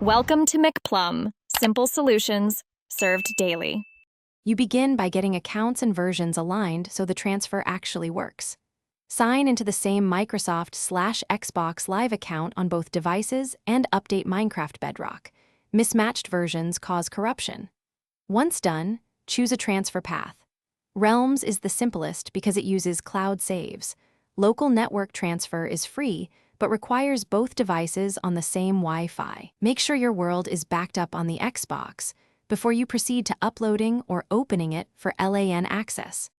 Welcome to McPlum, simple solutions served daily. You begin by getting accounts and versions aligned so the transfer actually works. Sign into the same Microsoft/Xbox Live account on both devices and update Minecraft Bedrock. Mismatched versions cause corruption. Once done, choose a transfer path. Realms is the simplest because it uses cloud saves. Local network transfer is free, but requires both devices on the same Wi-Fi. Make sure your world is backed up on the Xbox before you proceed to uploading or opening it for LAN access.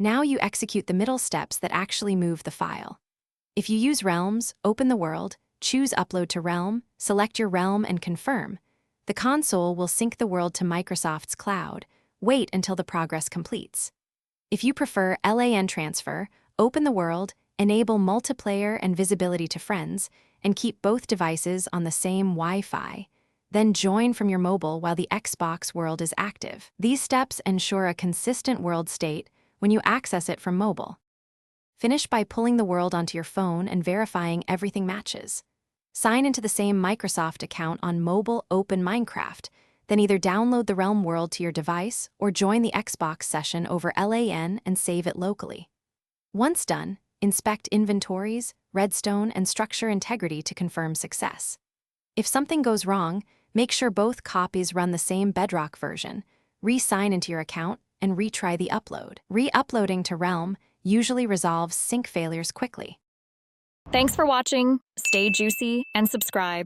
Now you execute the middle steps that actually move the file. If you use Realms, open the world, choose Upload to Realm, select your realm and confirm. The console will sync the world to Microsoft's cloud. Wait until the progress completes. If you prefer LAN transfer, open the world, enable multiplayer and visibility to friends, and keep both devices on the same Wi-Fi. Then join from your mobile while the Xbox world is active. These steps ensure a consistent world state when you access it from mobile. Finish by pulling the world onto your phone and verifying everything matches. Sign into the same Microsoft account on mobile, open Minecraft, then either download the Realm world to your device or join the Xbox session over LAN and save it locally. Once done, inspect inventories, redstone, and structure integrity to confirm success. If something goes wrong, make sure both copies run the same Bedrock version, re-sign into your account, and retry the upload. Re-uploading to Realm usually resolves sync failures quickly. Thanks for watching. Stay juicy and subscribe.